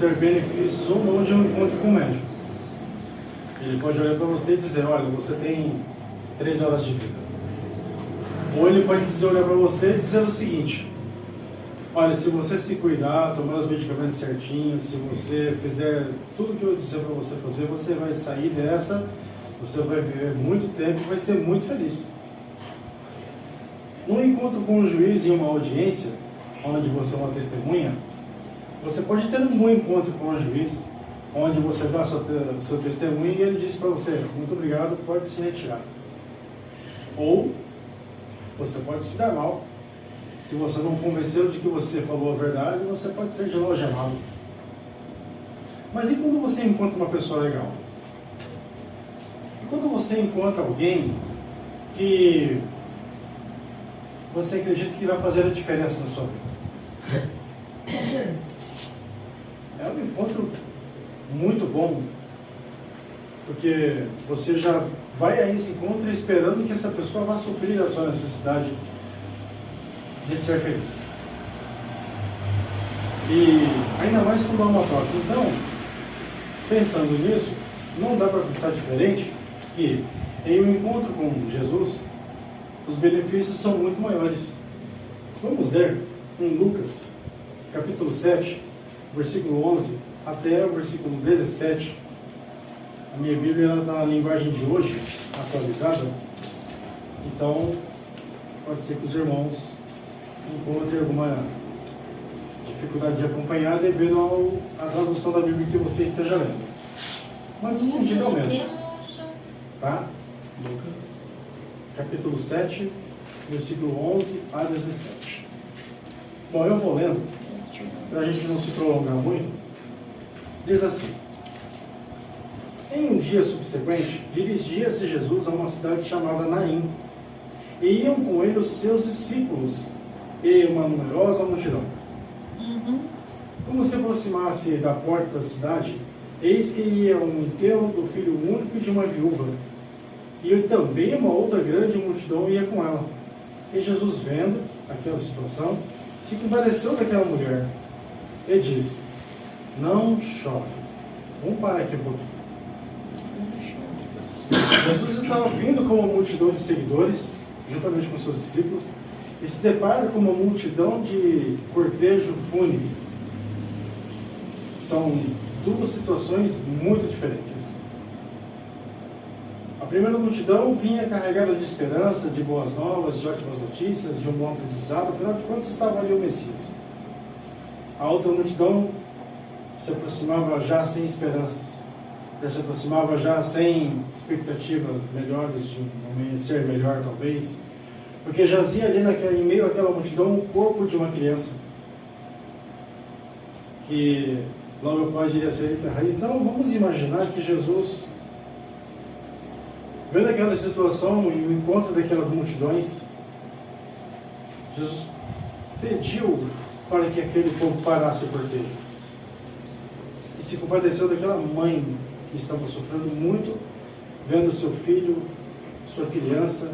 ter benefícios ou não de um encontro com o médico. Ele pode olhar para você e dizer, olha, você tem 3 horas de vida. Ou ele pode olhar para você e dizer o seguinte, olha, se você se cuidar, tomar os medicamentos certinhos, se você fizer tudo o que eu disser para você fazer, você vai sair dessa, você vai viver muito tempo e vai ser muito feliz. Num encontro com um juiz em uma audiência, onde você é uma testemunha, você pode ter um bom encontro com um juiz, onde você dá seu testemunho e ele diz para você, muito obrigado, pode se retirar. Ou você pode se dar mal. Se você não convenceu de que você falou a verdade, você pode ser desalgemado. Mas e quando você encontra uma pessoa legal? E quando você encontra alguém que você acredita que vai fazer a diferença na sua vida? É um encontro muito bom, porque você já vai a esse encontro esperando que essa pessoa vá suprir a sua necessidade de ser feliz. E ainda mais quando há uma troca. Então, pensando nisso, não dá para pensar diferente que em um encontro com Jesus, os benefícios são muito maiores. Vamos ler em Lucas, capítulo 7, versículo 11 até o versículo 17. A minha Bíblia está na linguagem de hoje, atualizada. Então, pode ser que os irmãos encontrem alguma dificuldade de acompanhar devido à tradução da Bíblia que você esteja lendo. Mas o sentido é o mesmo. Tá? Lucas, capítulo 7, versículo 11 a 17. Bom, eu vou lendo, para a gente não se prolongar muito. Diz assim: em um dia subsequente, dirigia-se Jesus a uma cidade chamada Naim, e iam com ele os seus discípulos e uma numerosa multidão. Como se aproximasse da porta da cidade, eis que ia um enterro do filho único de uma viúva, e também uma outra grande multidão ia com ela. E Jesus, vendo aquela situação, se compadeceu daquela mulher e disse: não chores. Vamos parar aqui um pouquinho. Jesus estava vindo com uma multidão de seguidores, juntamente com seus discípulos, e se depara com uma multidão de cortejo fúnebre. São duas situações muito diferentes. A primeira multidão vinha carregada de esperança, de boas novas, de ótimas notícias, de um bom aprendizado, afinal de contas estava ali o Messias. A outra multidão se aproximava já sem esperanças, se aproximava já sem expectativas melhores, de um amanhecer melhor talvez, porque jazia ali em meio àquela multidão o corpo de uma criança, que logo após iria ser enterrado. Então vamos imaginar que Jesus, vendo aquela situação e o encontro daquelas multidões, Jesus pediu para que aquele povo parasse o cortejo. E se compadeceu daquela mãe que estava sofrendo muito, vendo seu filho, sua criança,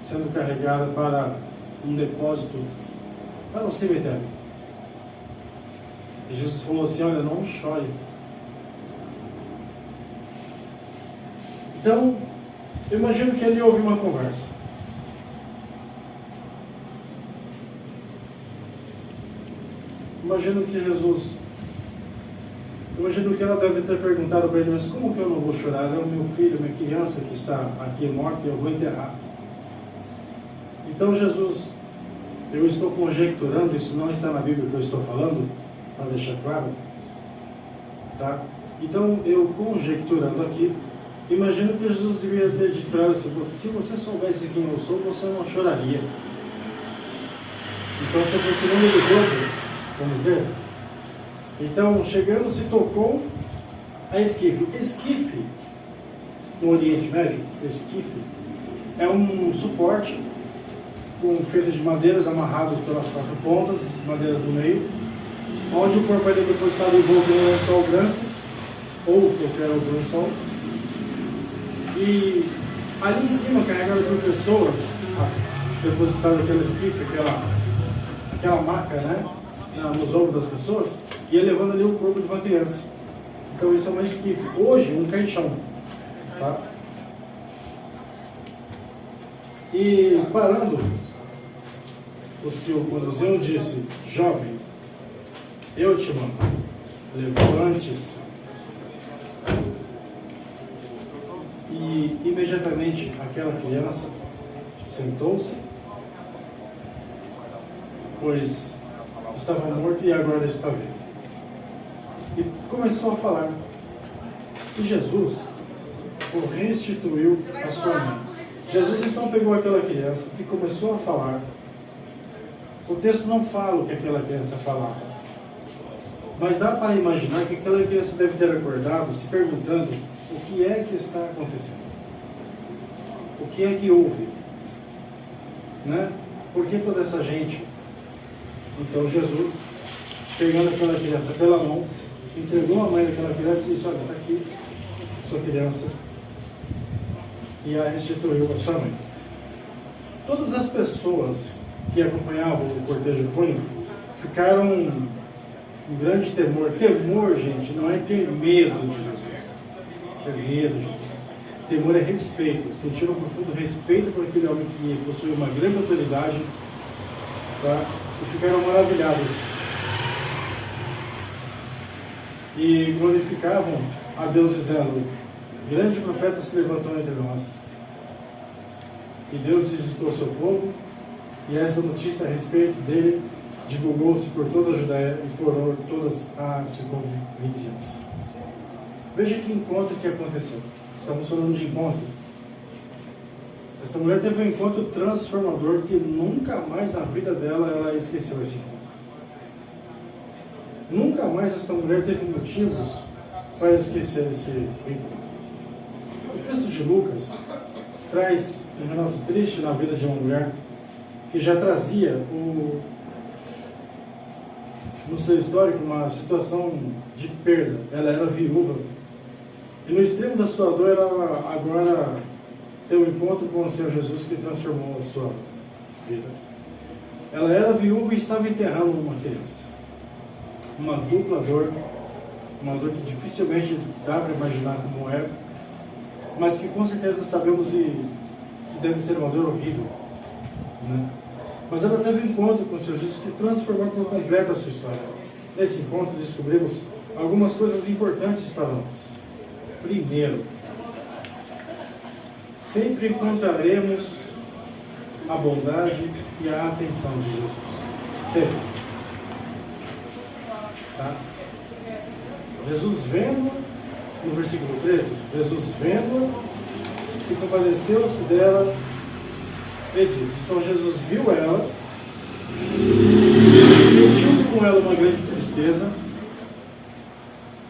sendo carregada para um depósito, para um cemitério. E Jesus falou assim: olha, não chore. Então, eu imagino que ali houve uma conversa. Imagino que ela deve ter perguntado para ele: mas como que eu não vou chorar? É o meu filho, minha criança que está aqui morta e eu vou enterrar. Então Jesus, eu estou conjecturando, isso não está na Bíblia que eu estou falando, para deixar claro, tá? Então eu conjecturando aqui, imagino que Jesus devia ter dito para ela: se você soubesse quem eu sou, você não choraria. Então se aproximando do corpo, vamos ver? Então, chegando, se tocou a esquife. Esquife, no Oriente Médio, esquife é um suporte feito de madeiras amarradas pelas 4 pontas, madeiras no meio, onde o corpo é depositado envolto em um lençol branco, ou qualquer outro lençol, e ali em cima, carregado por pessoas, depositado aquela esquife, aquela maca, né, nos ombros das pessoas, e ia levando ali o corpo de uma criança. Então isso é uma esquife. Hoje, um caixão. Tá? E parando, os que o conduziam disse: jovem, eu te mando, levante-se. E imediatamente aquela criança sentou-se, pois estava morto e agora está vivo. E começou a falar. E Jesus o restituiu a sua mãe. Jesus então pegou aquela criança e começou a falar. O texto não fala o que aquela criança falava, mas dá para imaginar que aquela criança deve ter acordado se perguntando o que é que está acontecendo, o que é que houve, né? Por que toda essa gente? Então Jesus, pegando aquela criança pela mão, entregou a mãe daquela criança e disse: olha, está aqui a sua criança, e a restituiu a sua mãe. Todas as pessoas que acompanhavam o cortejo fúnebre ficaram em grande temor. Temor, gente, não é ter medo de Jesus. Ter medo de Jesus. Temor é respeito. Sentiram um profundo respeito por aquele homem que possui uma grande autoridade, tá? E ficaram maravilhados. E glorificavam a Deus dizendo: grande profeta se levantou entre nós. E Deus visitou o seu povo, e essa notícia a respeito dele divulgou-se por toda a Judéia e por todas as circunvizinhanças. Veja que encontro que aconteceu. Estamos falando de encontro. Essa mulher teve um encontro transformador que nunca mais na vida dela ela esqueceu esse encontro. Nunca mais esta mulher teve motivos para esquecer esse encontro. O texto de Lucas traz um relato triste na vida de uma mulher que já trazia no seu histórico uma situação de perda. Ela era viúva e no extremo da sua dor ela agora tem um encontro com o Senhor Jesus que transformou a sua vida. Ela era viúva e estava enterrando uma criança. Uma dupla dor, uma dor que dificilmente dá para imaginar como é, mas que com certeza sabemos que deve ser uma dor horrível, né? Mas ela teve um encontro com o Senhor Jesus que transformou por completo a sua história. Nesse encontro descobrimos algumas coisas importantes para nós. Primeiro, sempre encontraremos a bondade e a atenção de Jesus. Sempre. Tá? Jesus vendo, no versículo 13, Jesus vendo, se compadeceu-se dela e disse. Então Jesus viu ela, sentiu com ela uma grande tristeza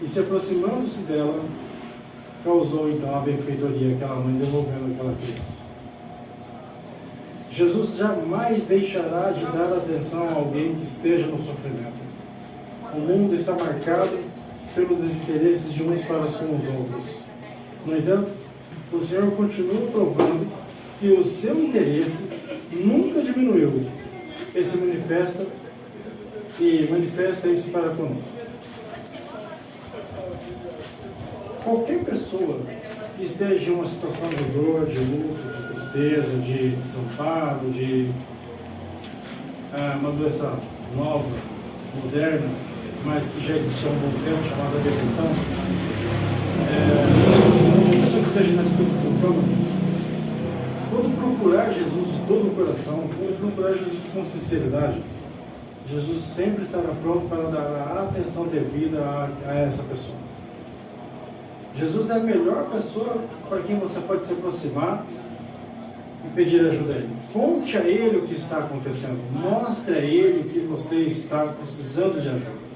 e se aproximando-se dela, causou então a benfeitoria àquela mãe, devolvendo aquela criança. Jesus jamais deixará de dar atenção a alguém que esteja no sofrimento. O mundo está marcado pelos desinteresses de uns para com os outros. No entanto, o Senhor continua provando que o seu interesse nunca diminuiu. Ele se manifesta e manifesta isso para conosco. Qualquer pessoa que esteja em uma situação de dor, de luto, de tristeza, de desamparo, de uma doença nova, moderna, mas que já existia há um bom tempo, chamada depressão, uma pessoa que esteja nesses sintomas, quando procurar Jesus de todo o coração, quando procurar Jesus com sinceridade, Jesus sempre estará pronto para dar a atenção devida a essa pessoa. Jesus é a melhor pessoa para quem você pode se aproximar e pedir ajuda a Ele. Conte a Ele o que está acontecendo. Mostre a Ele que você está precisando de ajuda.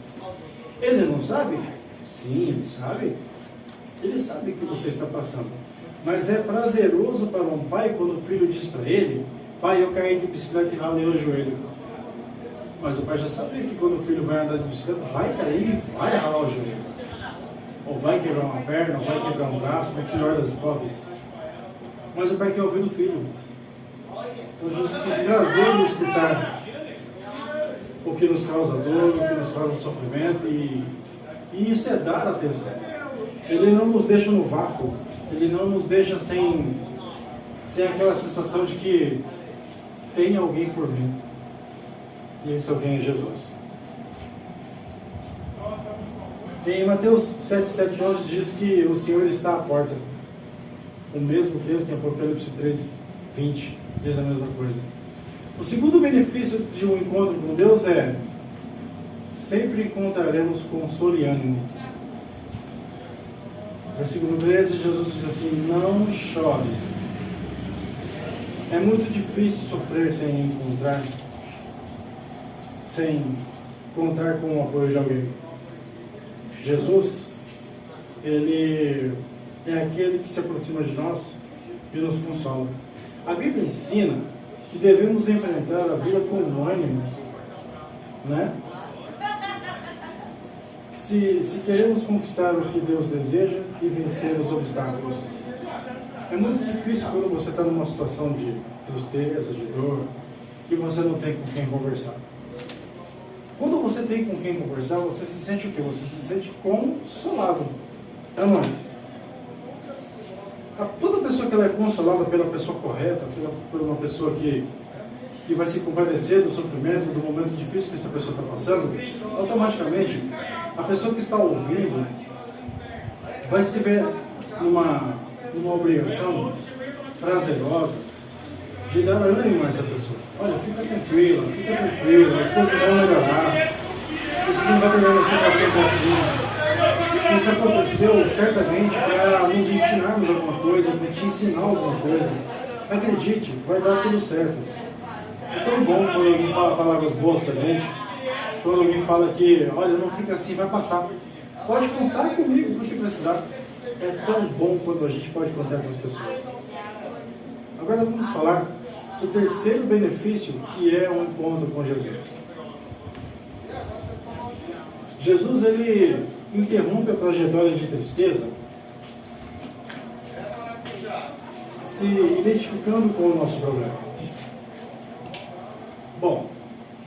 Ele não sabe? Sim, Ele sabe. Ele sabe o que você está passando. Mas é prazeroso para um pai quando o filho diz para ele: pai, eu caí de bicicleta e ralei o joelho. Mas o pai já sabia que quando o filho vai andar de bicicleta, vai cair, vai ralar o joelho. Ou vai quebrar uma perna, ou vai quebrar um braço, na pior das hipóteses. Mas o pai quer ouvir do filho. Então Jesus tem prazer em escutar o que nos causa dor, o que nos causa sofrimento, e isso é dar atenção. Ele não nos deixa no vácuo, ele não nos deixa sem aquela sensação de que tem alguém por mim. E esse alguém é Jesus. Em Mateus 7:11 diz que o Senhor está à porta. O mesmo texto em Apocalipse 3:20 diz a mesma coisa. O segundo benefício de um encontro com Deus é: sempre encontraremos consolo e ânimo. Versículo 13, Jesus diz assim: não chore. É muito difícil sofrer sem contar com o apoio de alguém. Jesus, Ele é aquele que se aproxima de nós e nos consola. A Bíblia ensina que devemos enfrentar a vida com ânimo, né? Se queremos conquistar o que Deus deseja e vencer os obstáculos. É muito difícil quando você está numa situação de tristeza, de dor, e você não tem com quem conversar. Quando você tem com quem conversar, você se sente o quê? Você se sente consolado. É, não é? Toda pessoa que ela é consolada pela pessoa correta, por uma pessoa que vai se compadecer do sofrimento, do momento difícil que essa pessoa está passando, automaticamente a pessoa que está ouvindo vai se ver numa obrigação prazerosa de dar ânimo a essa pessoa. Olha, fica tranquila, as coisas vão melhorar, isso não vai permanecer para sempre assim. Isso aconteceu certamente para nos ensinarmos alguma coisa, para te ensinar alguma coisa. Acredite, vai dar tudo certo. É tão bom quando alguém fala palavras boas para a gente, quando alguém fala que, olha, não fica assim, vai passar. Pode contar comigo para o que precisar. É tão bom quando a gente pode contar com as pessoas. Agora vamos falar do terceiro benefício, que é um encontro com Jesus. Jesus, ele interrompe a trajetória de tristeza se identificando com o nosso problema. Bom,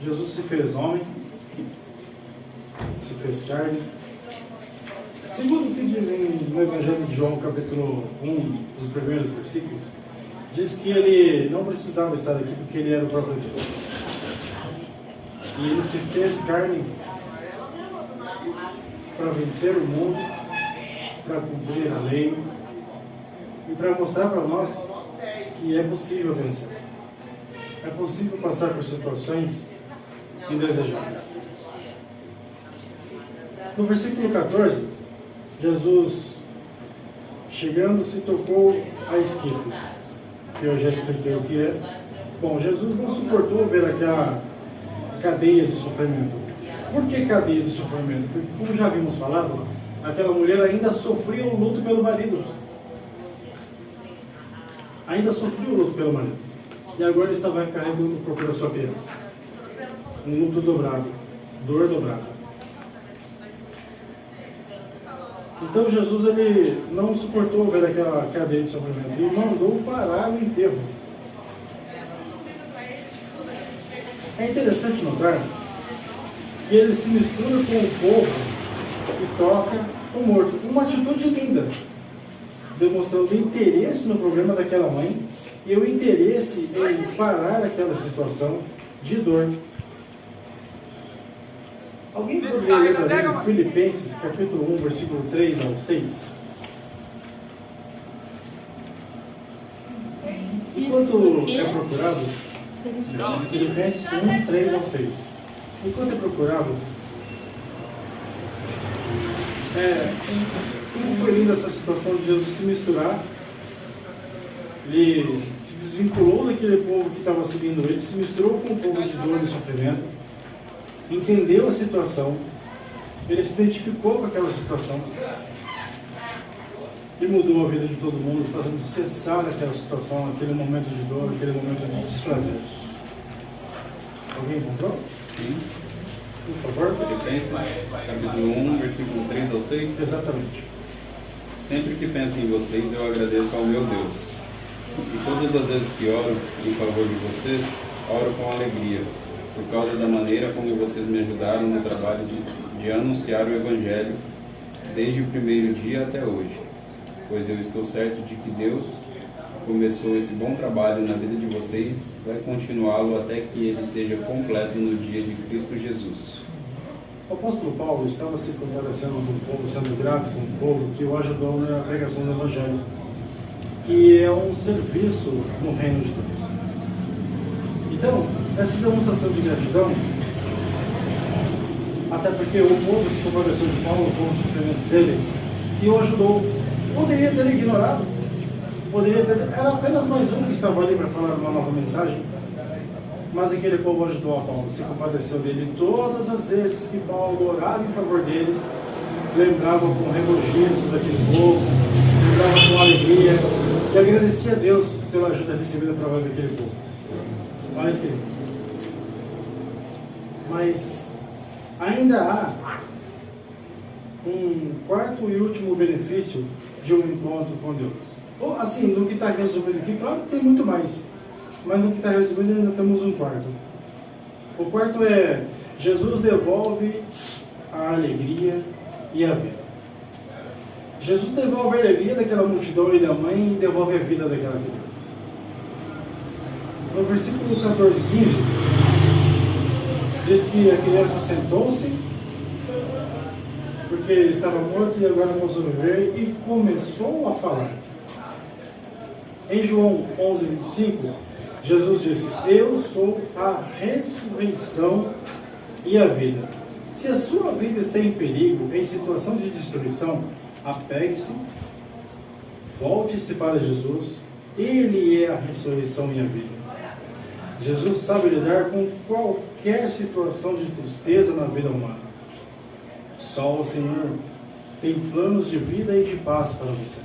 Jesus se fez homem, se fez carne. Segundo o que diz no Evangelho de João, capítulo 1, os primeiros versículos, diz que ele não precisava estar aqui porque ele era o próprio Deus. E ele se fez carne para vencer o mundo, para cumprir a lei e para mostrar para nós que é possível vencer. É possível passar por situações indesejáveis. No versículo 14, Jesus, chegando, se tocou a esquife, que eu já expliquei o que é. Bom, Jesus não suportou ver aquela cadeia de sofrimento. Por que cadeia de sofrimento? Porque, como já havíamos falado, aquela mulher ainda sofria o luto pelo marido. Ainda sofria o luto pelo marido. E agora estava carregando procura sua criança. Um luto dobrado, dor dobrada. Então Jesus, ele não suportou ver aquela cadeia de sofrimento e mandou parar o enterro. É interessante notar que ele se mistura com o povo e toca o morto. Uma atitude linda, demonstrando interesse no problema daquela mãe e o interesse em parar aquela situação de dor. Alguém poderia ler para mim Filipenses, capítulo 1, versículo 3 ao 6? Enquanto é procurado, Filipenses 1, 3 ao 6. Enquanto é procurado, como foi linda essa situação de Jesus se misturar. Ele se desvinculou daquele povo que estava seguindo ele, se misturou com o povo de dor e sofrimento, entendeu a situação, ele se identificou com aquela situação e mudou a vida de todo mundo, fazendo cessar aquela situação, aquele momento de dor, aquele momento de desprazer. Alguém encontrou? Sim. Por favor. Filipenses, capítulo 1, versículo 3 ao 6. Exatamente. Sempre que penso em vocês, eu agradeço ao meu Deus. E todas as vezes que oro em favor de vocês, oro com alegria. por causa da maneira como vocês me ajudaram no trabalho de anunciar o Evangelho desde o primeiro dia até hoje, pois eu estou certo de que Deus começou esse bom trabalho na vida de vocês, vai continuá-lo até que ele esteja completo no dia de Cristo Jesus. O apóstolo Paulo estava se compadecendo com o povo, sendo grato com o povo que o ajudou na pregação do Evangelho, que é um serviço no reino de Deus. Então, essa demonstração de gratidão, até porque o povo se compadeceu de Paulo com o sofrimento dele e o ajudou, poderia ter ignorado, era apenas mais um que estava ali para falar uma nova mensagem, mas aquele povo ajudou a Paulo, se compadeceu dele todas as vezes que Paulo orava em favor deles, lembrava com regozijo daquele povo, lembrava com alegria e agradecia a Deus pela ajuda recebida através daquele povo. Olha que lindo. Mas ainda há um quarto e último benefício de um encontro com Deus. Ou, assim, no que está resumido aqui, claro que tem muito mais, mas no que está resumido ainda temos um quarto. O quarto é: Jesus devolve a alegria e a vida. Jesus devolve a alegria daquela multidão e da mãe e devolve a vida daquela criança. No versículo 14 e 15, diz que a criança sentou-se, porque estava morto e agora começou a viver, e começou a falar. Em João 11:25, Jesus disse: eu sou a ressurreição e a vida. Se a sua vida está em perigo, em situação de destruição, apegue-se, volte-se para Jesus. Ele é a ressurreição e a vida. Jesus sabe lidar com qualquer situação de tristeza na vida humana. Só o Senhor tem planos de vida e de paz para você.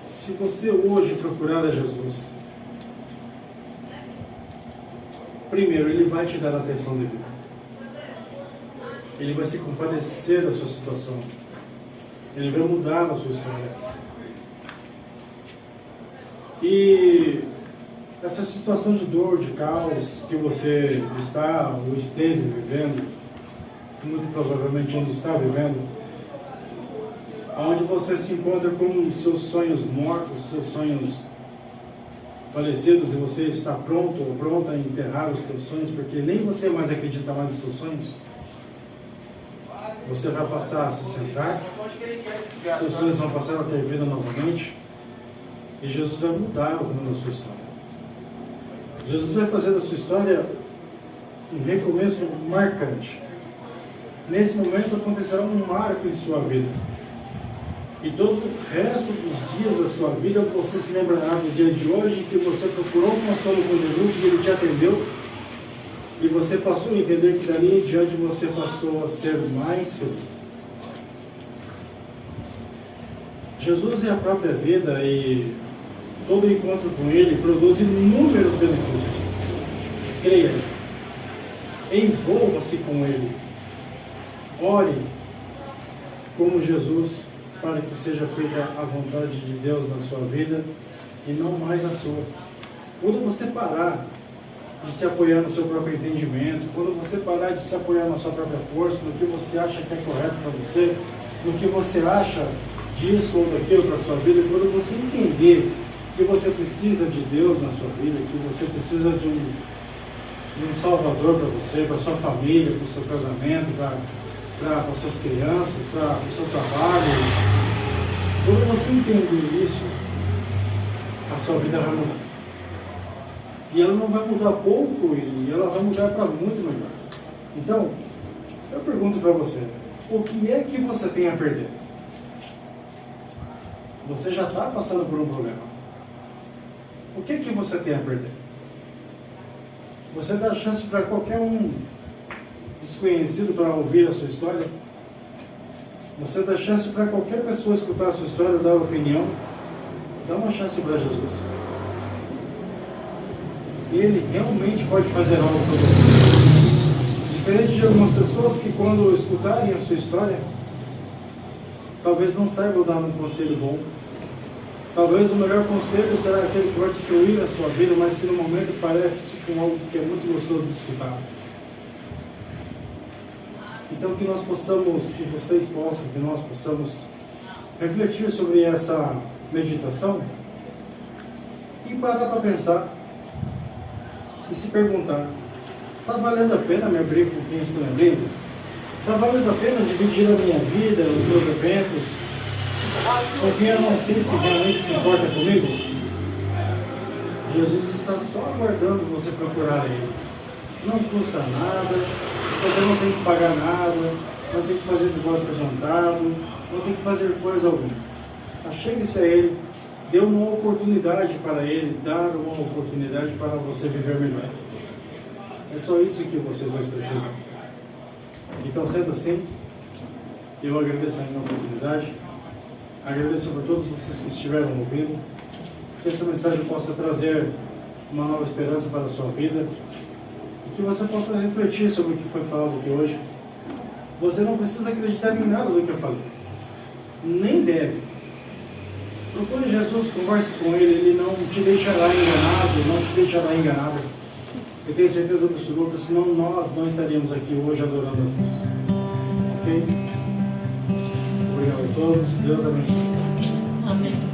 Se você hoje procurar a Jesus, primeiro, Ele vai te dar a atenção devida. Ele vai se compadecer da sua situação. Ele vai mudar a sua história. E essa situação de dor, de caos que você está ou esteve vivendo, muito provavelmente ainda está vivendo, onde você se encontra com seus sonhos mortos, seus sonhos falecidos, e você está pronto ou pronta a enterrar os seus sonhos, porque nem você mais acredita mais nos seus sonhos, você vai passar a se sentar, seus sonhos vão passar a ter vida novamente, e Jesus vai mudar o rumo da sua história. Jesus vai fazer da sua história um recomeço marcante. Nesse momento acontecerá um marco em sua vida. E todo o resto dos dias da sua vida você se lembrará do dia de hoje em que você procurou um consolo com Jesus e Ele te atendeu. E você passou a entender que dali em diante você passou a ser mais feliz. Jesus é a própria vida e todo encontro com Ele produz inúmeros benefícios. Creia, envolva-se com Ele. Ore como Jesus para que seja feita a vontade de Deus na sua vida e não mais a sua. Quando você parar de se apoiar no seu próprio entendimento, quando você parar de se apoiar na sua própria força, no que você acha que é correto para você, no que você acha disso ou daquilo para a sua vida, quando você entender que você precisa de Deus na sua vida, que você precisa de um Salvador para você, para a sua família, para o seu casamento, para as suas crianças, para o seu trabalho. Quando você entender isso, a sua vida vai mudar. E ela não vai mudar pouco, e ela vai mudar para muito melhor. Então, eu pergunto para você, o que é que você tem a perder? Você já está passando por um problema. O que é que você tem a perder? Você dá chance para qualquer um desconhecido para ouvir a sua história? Você dá chance para qualquer pessoa escutar a sua história, dar opinião? Dá uma chance para Jesus. Ele realmente pode fazer algo para você. Diferente de algumas pessoas que quando escutarem a sua história, talvez não saibam dar um conselho bom. Talvez o melhor conselho será aquele que vai destruir a sua vida, mas que no momento parece com algo que é muito gostoso de escutar. Então que nós possamos, que vocês possam, que nós possamos refletir sobre essa meditação e parar para pensar e se perguntar: está valendo a pena me abrir com quem estou abrindo? Está valendo a pena dividir a minha vida, os meus eventos, com quem eu não sei se realmente se importa comigo? Jesus está só aguardando você procurar Ele. Não custa nada, você não tem que pagar nada, não tem que fazer negócio adiantado, não tem que fazer coisa alguma. Achegue-se a Ele, dê uma oportunidade para Ele, dar uma oportunidade para você viver melhor. É só isso que vocês dois precisam. Então, sendo assim, eu agradeço a minha oportunidade, agradeço por todos vocês que estiveram ouvindo, que essa mensagem possa trazer uma nova esperança para a sua vida e que você possa refletir sobre o que foi falado aqui hoje. Você não precisa acreditar em nada do que eu falei, nem deve. Procure Jesus, converse com Ele, Ele não te deixará enganado, não te deixará enganada. Eu tenho certeza absoluta, senão nós não estaríamos aqui hoje adorando a Deus. Ok? Obrigado a todos, Deus abençoe. Amém.